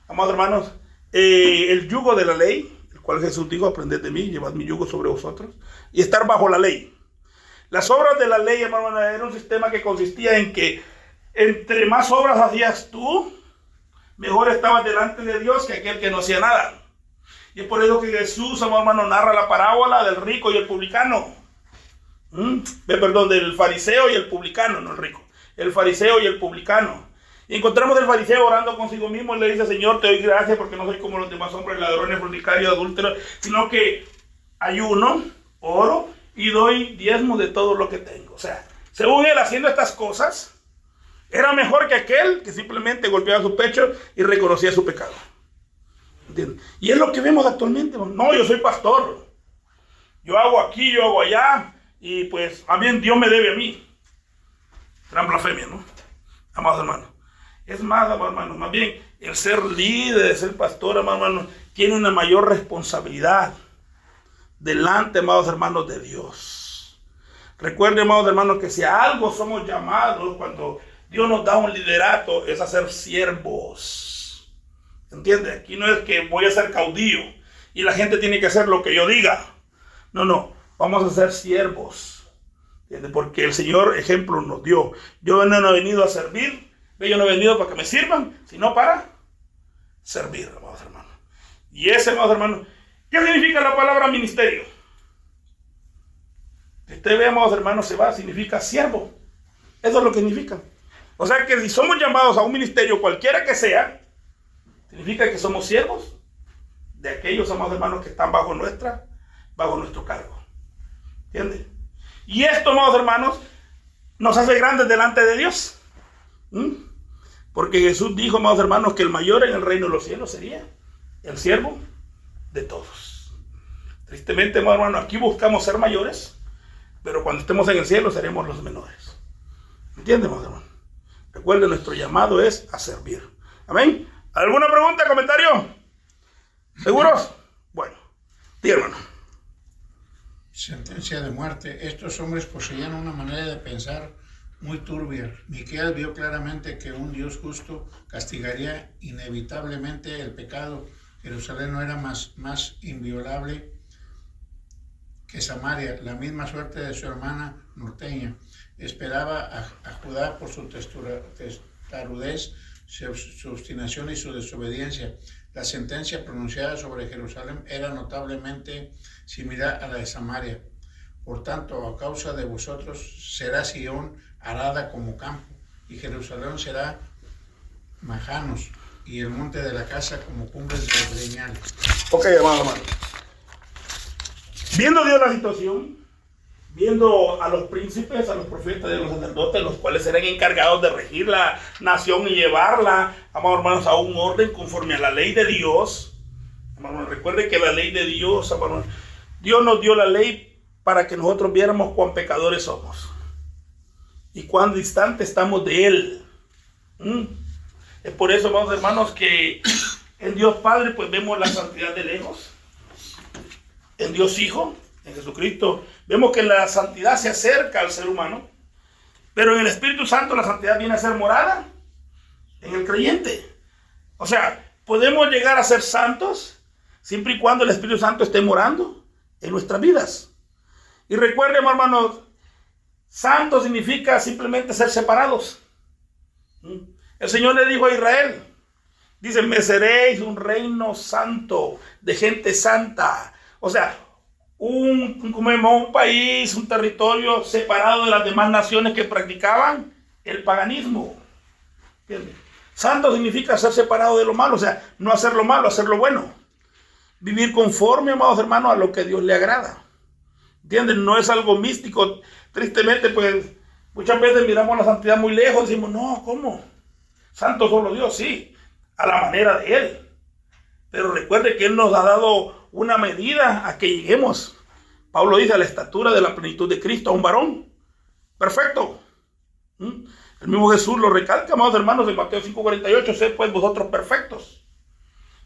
amados hermanos, el yugo de la ley, el cual Jesús dijo, aprended de mí, llevad mi yugo sobre vosotros, y estar bajo la ley. Las obras de la ley, hermanos, era un sistema que consistía en que entre más obras hacías tú, mejor estabas delante de Dios que aquel que no hacía nada. Y es por eso que Jesús, amados hermanos, narra la parábola del rico y el publicano. Del fariseo y el publicano, no el rico. El fariseo y el publicano. Y encontramos el fariseo orando consigo mismo y le dice, Señor, te doy gracias porque no soy como los demás hombres, ladrones, fornicarios, adúlteros, sino que ayuno, oro y doy diezmo de todo lo que tengo. O sea, según él haciendo estas cosas, era mejor que aquel que simplemente golpeaba su pecho y reconocía su pecado. ¿Entiendes? Y es lo que vemos actualmente. No, yo soy pastor. Yo hago aquí, yo hago allá. Y pues, también Dios me debe a mí. Gran blasfemia, ¿no? Amados hermanos. Es más, amados hermanos, más bien, el ser líder, ser pastor, amados hermanos, tiene una mayor responsabilidad delante, amados hermanos, de Dios. Recuerden, amados hermanos, que si a algo somos llamados, cuando Dios nos da un liderato, es a ser siervos. ¿Entiendes? Aquí no es que voy a ser caudillo y la gente tiene que hacer lo que yo diga. No. Vamos a ser siervos. ¿Entiendes? Porque el Señor ejemplo nos dio. Yo no he venido a servir. Yo no he venido para que me sirvan, sino para servir, amados hermanos. Y ese, amados hermanos, ¿qué significa la palabra ministerio? Si usted ve, amados hermanos, significa siervo. Eso es lo que significa. O sea que si somos llamados a un ministerio, cualquiera que sea, significa que somos siervos de aquellos, amados hermanos, que están bajo nuestro cargo. ¿Entiendes? Y esto, amados hermanos, nos hace grandes delante de Dios. Porque Jesús dijo, amados hermanos, que el mayor en el reino de los cielos sería el siervo de todos. Tristemente, amados hermanos, aquí buscamos ser mayores, pero cuando estemos en el cielo seremos los menores. ¿Entienden, amados hermanos? Recuerden, nuestro llamado es a servir. Amén. ¿Alguna pregunta, comentario? ¿Seguros? Bueno, sí, hermano. Sentencia de muerte. Estos hombres poseían una manera de pensar muy turbia. Miqueas vio claramente que un Dios justo castigaría inevitablemente el pecado. Jerusalén no era más inviolable que Samaria, la misma suerte de su hermana norteña. Esperaba a Judá por su testarudez, su obstinación y su desobediencia. La sentencia pronunciada sobre Jerusalén era notablemente similar a la de Samaria. Por tanto, a causa de vosotros será Sión arada como campo, y Jerusalén será majanos, y el monte de la casa como cumbres de breñal. Ok, hermano. Viendo Dios la situación, viendo a los príncipes, a los profetas y a los sacerdotes, los cuales eran encargados de regir la nación y llevarla, amados hermanos, a un orden conforme a la ley de Dios. Amados, recuerde que la ley de Dios, amados, Dios nos dio la ley para que nosotros viéramos cuán pecadores somos y cuán distantes estamos de Él. Es por eso, amados hermanos, que en Dios Padre pues vemos la santidad de lejos. En Dios Hijo, en Jesucristo, vemos que la santidad se acerca al ser humano, pero en el Espíritu Santo la santidad viene a ser morada en el creyente. O sea, podemos llegar a ser santos siempre y cuando el Espíritu Santo esté morando en nuestras vidas. Y recuerden, hermanos, santo significa simplemente ser separados. El Señor le dijo a Israel, dice, me seréis un reino santo, de gente santa. O sea, un país, un territorio separado de las demás naciones que practicaban el paganismo. ¿Entiendes? Santo significa ser separado de lo malo, o sea, no hacer lo malo, hacer lo bueno. Vivir conforme, amados hermanos, a lo que a Dios le agrada. ¿Entienden? No es algo místico. Tristemente, pues, muchas veces miramos la santidad muy lejos y decimos, no, ¿cómo? Santo solo Dios, sí, a la manera de Él. Pero recuerde que Él nos ha dado una medida a que lleguemos. Pablo dice, a la estatura de la plenitud de Cristo, a un varón perfecto. El mismo Jesús lo recalca, amados hermanos, en Mateo 5:48, sed pues vosotros perfectos.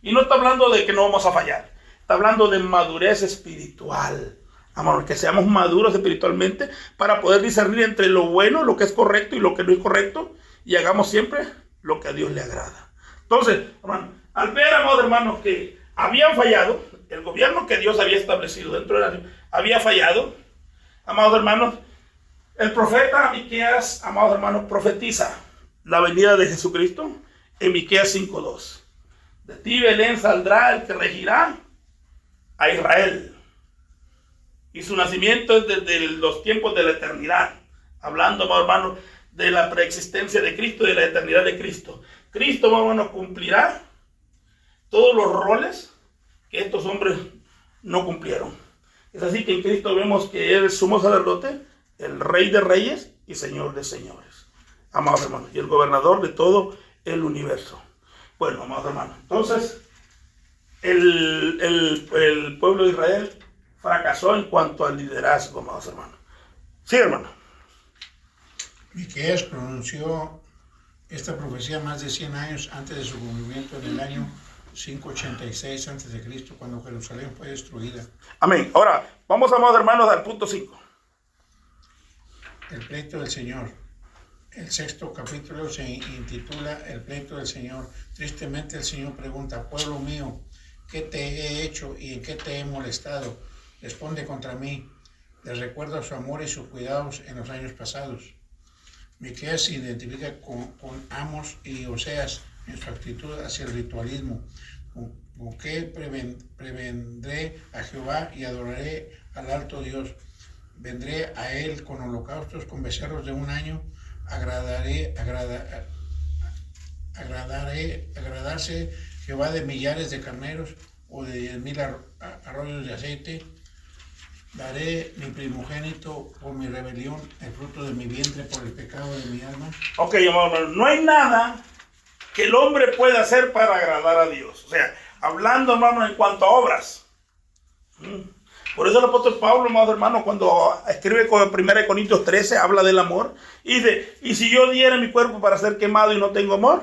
Y no está hablando de que no vamos a fallar, está hablando de madurez espiritual. Amor, que seamos maduros espiritualmente para poder discernir entre lo bueno, lo que es correcto y lo que no es correcto, y hagamos siempre lo que a Dios le agrada. Entonces, hermano, al ver, amados hermanos, que habían fallado, el gobierno que Dios había establecido dentro de la nación había fallado, amados hermanos, el profeta Miqueas, amados hermanos, profetiza la venida de Jesucristo en Miqueas 5:2. De ti, Belén, saldrá el que regirá a Israel. Y su nacimiento es desde los tiempos de la eternidad. Hablando, amados hermanos, de la preexistencia de Cristo y de la eternidad de Cristo. Cristo, amados hermanos, cumplirá todos los roles que estos hombres no cumplieron. Es así que en Cristo vemos que Él es sumo sacerdote, el Rey de reyes y Señor de señores. Amados hermanos, y el gobernador de todo el universo. Bueno, amados hermanos, entonces el pueblo de Israel fracasó en cuanto al liderazgo, amados hermanos. Sí, hermano. Miqueas pronunció esta profecía más de 100 años antes de su cumplimiento, en el año 586 a.C., cuando Jerusalén fue destruida. Amén. Ahora, vamos, amados hermanos, al punto 5. El pleito del Señor. El 6º capítulo se intitula El pleito del Señor. Tristemente el Señor pregunta, pueblo mío, ¿qué te he hecho y en qué te he molestado? Responde contra mí. Les recuerda su amor y sus cuidados en los años pasados. Miqueas se identifica con Amos y Oseas en su actitud hacia el ritualismo. ¿Con qué prevendré a Jehová y adoraré al alto Dios? Vendré a él con holocaustos, con becerros de un año, agradarse Jehová de millares de carneros o de 10,000 arroyos de aceite. Daré mi primogénito por mi rebelión, el fruto de mi vientre por el pecado de mi alma. Ok, hermano, no hay nada que el hombre pueda hacer para agradar a Dios. O sea, hablando, hermano, en cuanto a obras. Por eso el apóstol Pablo, amado hermano, cuando escribe con 1 Corintios 13, habla del amor. Y dice, y si yo diera mi cuerpo para ser quemado y no tengo amor,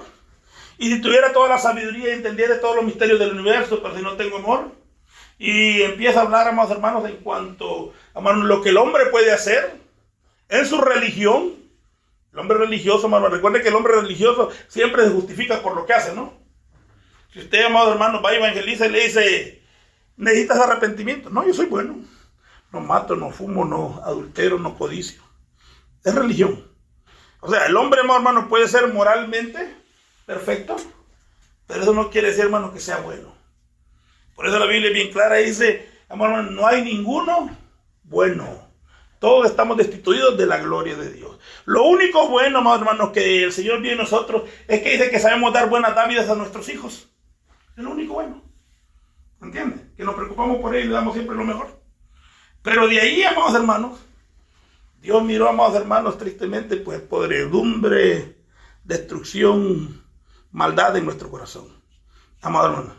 y si tuviera toda la sabiduría y entendiera todos los misterios del universo, pero si no tengo amor, y empieza a hablar, amados hermanos, en cuanto a lo que el hombre puede hacer en su religión. El hombre religioso, hermano, recuerde que el hombre religioso siempre se justifica por lo que hace, ¿no? Si usted, amado hermano, va a evangelizar y le dice, necesitas arrepentimiento. No, yo soy bueno. No mato, no fumo, no adultero, no codicio. Es religión. O sea, el hombre, amado hermano, puede ser moralmente perfecto, pero eso no quiere decir, hermano, que sea bueno. Por eso la Biblia es bien clara y dice, hermano, no hay ninguno bueno. Todos estamos destituidos de la gloria de Dios. Lo único bueno, amados hermanos, que el Señor vio en nosotros es que dice que sabemos dar buenas dádivas a nuestros hijos. Es lo único bueno. ¿Entiendes? Que nos preocupamos por ellos y le damos siempre lo mejor. Pero de ahí, amados hermanos, Dios miró, amados hermanos, tristemente, pues podredumbre, destrucción, maldad en nuestro corazón. Amados hermanos.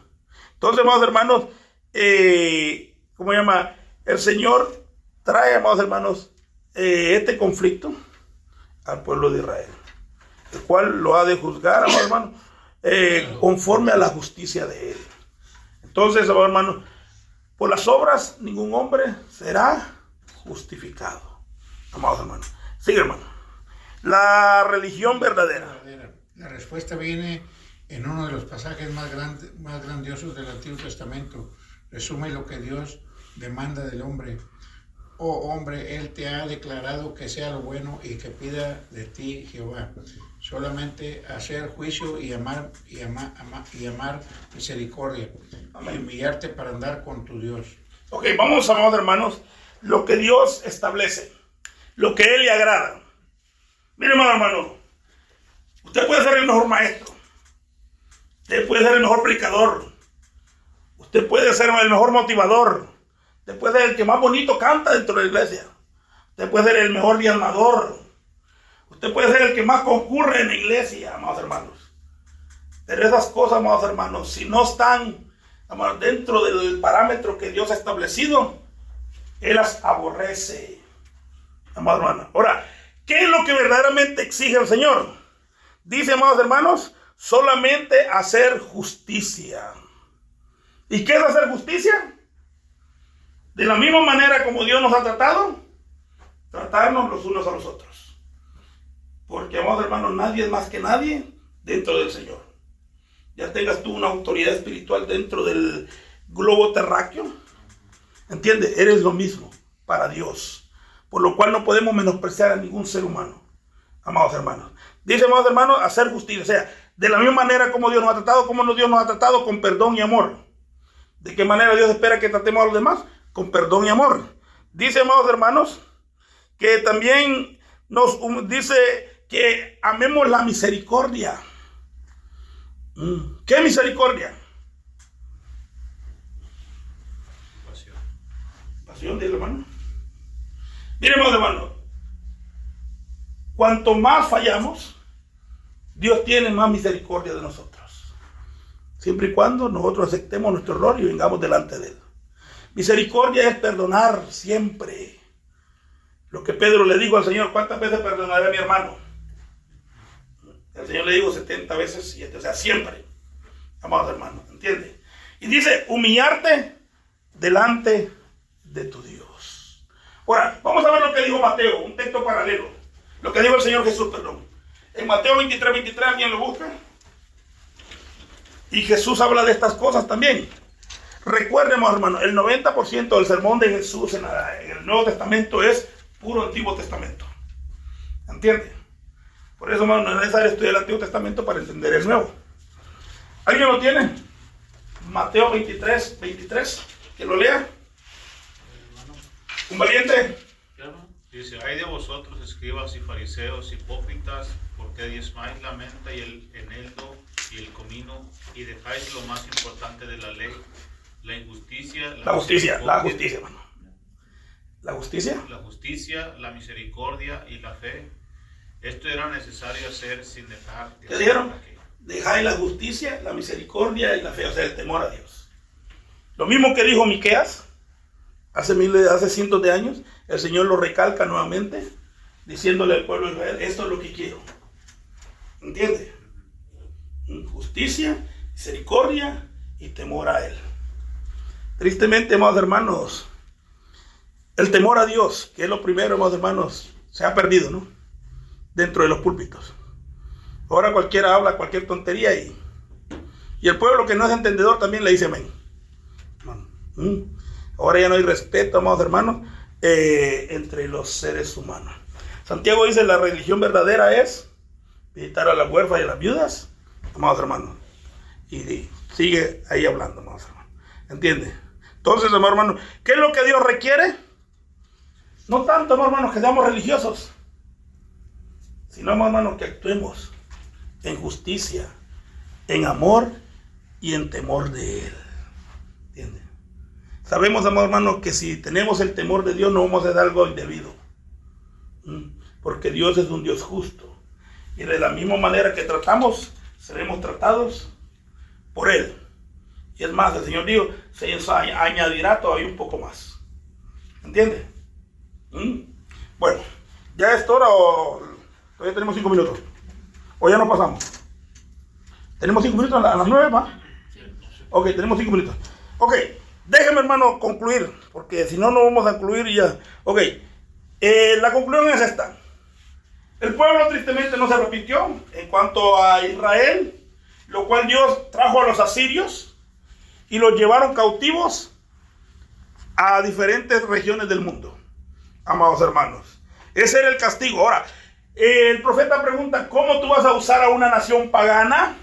Entonces, amados hermanos, ¿cómo se llama? El Señor trae, amados hermanos, este conflicto al pueblo de Israel, el cual lo ha de juzgar, amados hermanos, conforme a la justicia de Él. Entonces, amados hermanos, por las obras ningún hombre será justificado. Amados hermanos. Sigue, hermano. La religión verdadera. La respuesta viene en uno de los pasajes más grandiosos del Antiguo Testamento. Resume lo que Dios demanda del hombre. Oh hombre, Él te ha declarado que sea lo bueno y que pida de ti Jehová. Solamente hacer juicio y amar misericordia. Y humillarte para andar con tu Dios. Ok, vamos, amados hermanos, lo que Dios establece, lo que Él le agrada. Mire, hermano, usted puede ser el mejor maestro, usted puede ser el mejor predicador, usted puede ser el mejor motivador, usted puede ser el que más bonito canta dentro de la iglesia, usted puede ser el mejor diezmador, usted puede ser el que más concurre en la iglesia, amados hermanos. Pero esas cosas, amados hermanos, si no están dentro del parámetro que Dios ha establecido, Él las aborrece, amados hermanos. Ahora, ¿qué es lo que verdaderamente exige el Señor? Dice, amados hermanos, solamente hacer justicia. ¿Y qué es hacer justicia? De la misma manera como Dios nos ha tratado, tratarnos los unos a los otros. Porque, amados hermanos, nadie es más que nadie dentro del Señor. Ya tengas tú una autoridad espiritual dentro del globo terráqueo, ¿entiendes? Eres lo mismo para Dios. Por lo cual no podemos menospreciar a ningún ser humano, amados hermanos. Dice, amados hermanos, hacer justicia. O sea, de la misma manera como Dios nos ha tratado, como Dios nos ha tratado, con perdón y amor. ¿De qué manera Dios espera que tratemos a los demás? Con perdón y amor. Dice, amados hermanos, que también nos dice que amemos la misericordia. ¿Qué misericordia? Pasión, dile, hermano. Miren, hermano, cuanto más fallamos, Dios tiene más misericordia de nosotros. Siempre y cuando nosotros aceptemos nuestro error y vengamos delante de Él. Misericordia es perdonar siempre. Lo que Pedro le dijo al Señor, ¿cuántas veces perdonaré a mi hermano? El Señor le dijo 70 veces 7, o sea, siempre. Amados hermanos, ¿entiendes? Y dice, humillarte delante de tu Dios. Ahora, vamos a ver lo que dijo Mateo, un texto paralelo. Lo que dijo el Señor Jesús, perdón. En Mateo 23, ¿alguien lo busca? Y Jesús habla de estas cosas también. Recuerden, hermano, el 90% del sermón de Jesús en el Nuevo Testamento es puro Antiguo Testamento. ¿Entiende? Por eso, hermano, no es necesario estudiar el Antiguo Testamento para entender el Nuevo. ¿Alguien lo tiene? Mateo 23, que lo lea. ¿Un valiente? Dice, hay de vosotros, escribas y fariseos, hipócritas, porque diezmáis la menta y el eneldo y el comino, y dejáis lo más importante de la ley, la injusticia, la justicia, hermano. ¿La justicia? La justicia, la misericordia y la fe. Esto era necesario hacer sin dejar. ¿Qué dijeron? Dejáis la justicia, la misericordia y la fe, o sea, el temor a Dios. Lo mismo que dijo Miqueas hace cientos de años, el Señor lo recalca nuevamente, diciéndole al pueblo de Israel, esto es lo que quiero. ¿Entiende? Justicia, misericordia y temor a Él. Tristemente, amados hermanos, el temor a Dios, que es lo primero, amados hermanos, se ha perdido, ¿no? Dentro de los púlpitos. Ahora cualquiera habla cualquier tontería y el pueblo que no es entendedor también le dice amén. Ahora ya no hay respeto, amados hermanos, entre los seres humanos. Santiago dice, la religión verdadera es visitar a las huérfanas y a las viudas, amados hermanos. Y sigue ahí hablando, amados hermanos. ¿Entiende? Entonces, amados hermanos, ¿qué es lo que Dios requiere? No tanto, amados hermanos, que seamos religiosos, sino, amados hermanos, que actuemos en justicia, en amor y en temor de Él. ¿Entiende? Sabemos, amados hermanos, que si tenemos el temor de Dios no vamos a hacer algo indebido. porque Dios es un Dios justo. Y de la misma manera que tratamos, seremos tratados por Él. Y es más, el Señor dijo, se añadirá todavía un poco más. ¿Entiende? Bueno, ¿ya es hora o todavía tenemos 5 minutos? ¿O ya nos pasamos? ¿Tenemos 5 minutos a las 9, va? Ok, tenemos 5 minutos. Ok, déjeme, hermano, concluir, porque si no, no vamos a concluir y ya. Ok, la conclusión es esta. El pueblo tristemente no se arrepintió en cuanto a Israel, lo cual Dios trajo a los asirios y los llevaron cautivos a diferentes regiones del mundo, amados hermanos. Ese era el castigo. Ahora, el profeta pregunta, ¿cómo tú vas a usar a una nación pagana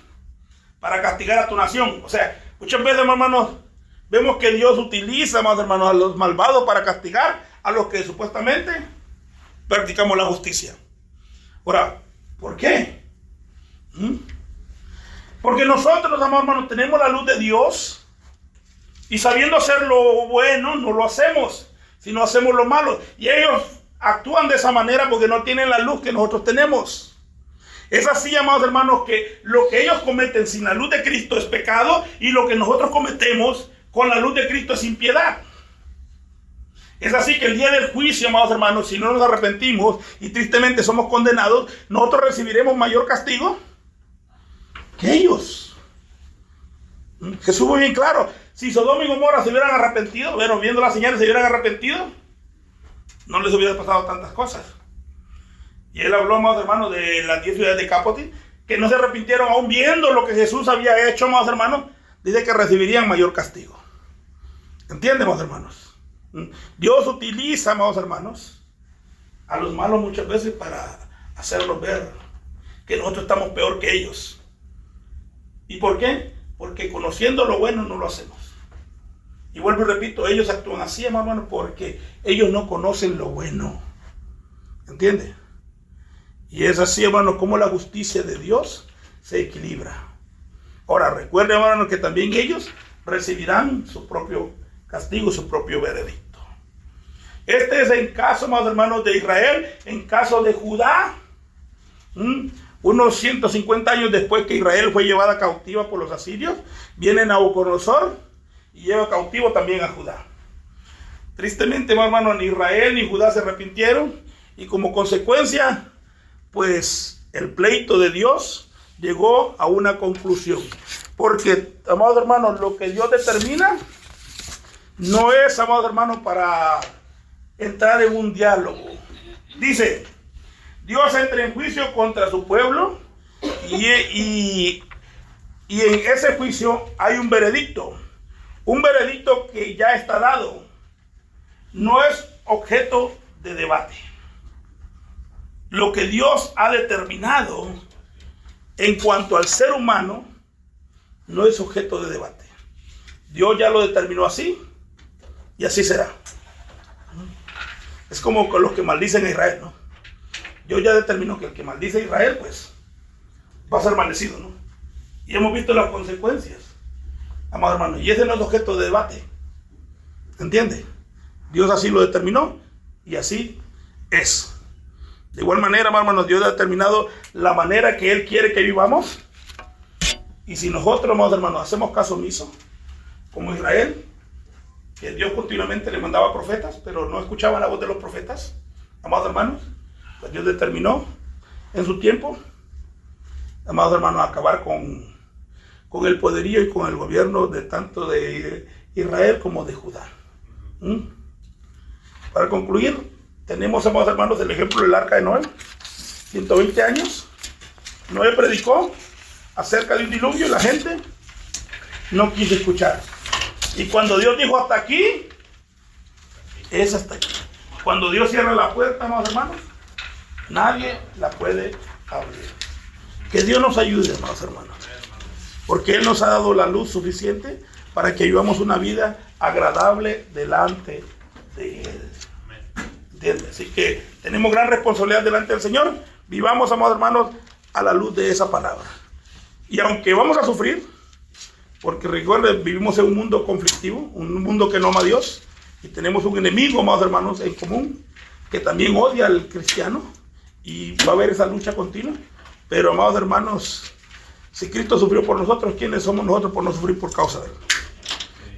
para castigar a tu nación? O sea, muchas veces, hermanos, vemos que Dios utiliza, amados hermanos, a los malvados para castigar a los que supuestamente practicamos la justicia. Ahora, ¿por qué? Porque nosotros, amados hermanos, tenemos la luz de Dios y sabiendo hacer lo bueno, no lo hacemos, sino hacemos lo malo. Y ellos actúan de esa manera porque no tienen la luz que nosotros tenemos. Es así, amados hermanos, que lo que ellos cometen sin la luz de Cristo es pecado y lo que nosotros cometemos con la luz de Cristo es impiedad. Es así que el día del juicio, amados hermanos, si no nos arrepentimos y tristemente somos condenados, nosotros recibiremos mayor castigo que ellos. Jesús fue bien claro. Si Sodoma y Gomorra se hubieran arrepentido, bueno, viendo las señales se hubieran arrepentido, no les hubiera pasado tantas cosas. Y él habló, amados hermanos, de las 10 ciudades de Capoti, que no se arrepintieron aún viendo lo que Jesús había hecho, amados hermanos. Dice que recibirían mayor castigo. ¿Entienden, amados hermanos? Dios utiliza, amados hermanos, a los malos muchas veces para hacerlos ver que nosotros estamos peor que ellos. ¿Y por qué? Porque conociendo lo bueno no lo hacemos. Y vuelvo y repito, ellos actúan así, hermanos, porque ellos no conocen lo bueno. ¿Entiende? Y es así, hermanos, como la justicia de Dios se equilibra. Ahora, recuerden, hermanos, que también ellos recibirán su propio castigo, su propio veredicto. Este es en caso, amados hermanos, de Israel. En caso de Judá, unos 150 años después que Israel fue llevada cautiva por los asirios, viene Nabucodonosor y lleva cautivo también a Judá. Tristemente, hermanos, ni Israel ni Judá se arrepintieron y como consecuencia, pues el pleito de Dios llegó a una conclusión. Porque, amados hermanos, lo que Dios determina no es, amados hermanos, para entrar en un diálogo. Dice, Dios entra en juicio contra su pueblo y en ese juicio hay un veredicto que ya está dado. No es objeto de debate. Lo que Dios ha determinado en cuanto al ser humano no es objeto de debate. Dios ya lo determinó así y así será. Es como con los que maldicen a Israel, ¿no? Dios ya determinó que el que maldice a Israel, pues, va a ser maldecido, ¿no? Y hemos visto las consecuencias, amados hermanos, y ese no es objeto de debate. ¿Entiende? Dios así lo determinó y así es. De igual manera, hermanos, Dios ha determinado la manera que Él quiere que vivamos. Y si nosotros, amados hermanos, hacemos caso omiso, como Israel, que Dios continuamente le mandaba profetas, pero no escuchaban la voz de los profetas, amados hermanos, pues Dios determinó en su tiempo, amados hermanos, acabar con el poderío y con el gobierno de tanto de Israel como de Judá. Para concluir, tenemos, amados hermanos, el ejemplo del arca de Noé. 120 años. Noé predicó acerca de un diluvio y la gente no quiso escuchar. Y cuando Dios dijo hasta aquí, es hasta aquí. Cuando Dios cierra la puerta, amados hermanos, nadie la puede abrir. Que Dios nos ayude, amados hermanos. Porque Él nos ha dado la luz suficiente para que vivamos una vida agradable delante de Él. ¿Entiendes? Así que tenemos gran responsabilidad delante del Señor. Vivamos, amados hermanos, a la luz de esa palabra. Y aunque vamos a sufrir, porque recuerden, vivimos en un mundo conflictivo, un mundo que no ama a Dios, y tenemos un enemigo, amados hermanos, en común, que también odia al cristiano, y va a haber esa lucha continua. Pero, amados hermanos, si Cristo sufrió por nosotros, ¿quiénes somos nosotros por no sufrir por causa de Él?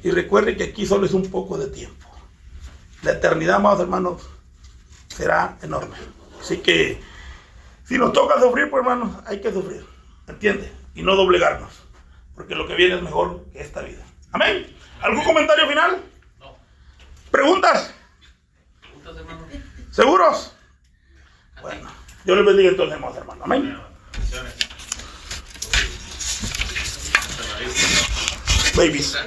Y recuerden que aquí solo es un poco de tiempo. La eternidad, amados hermanos, será enorme. Así que, si nos toca sufrir, pues hermanos, hay que sufrir. ¿Entiende? Y no doblegarnos. Porque lo que viene es mejor que esta vida. Amén. ¿Algún comentario final? No. ¿Preguntas? ¿Preguntas, hermano? ¿Seguros? Bueno, Dios les bendiga entonces, amados hermanos. Amén. Bendiciones. Babies.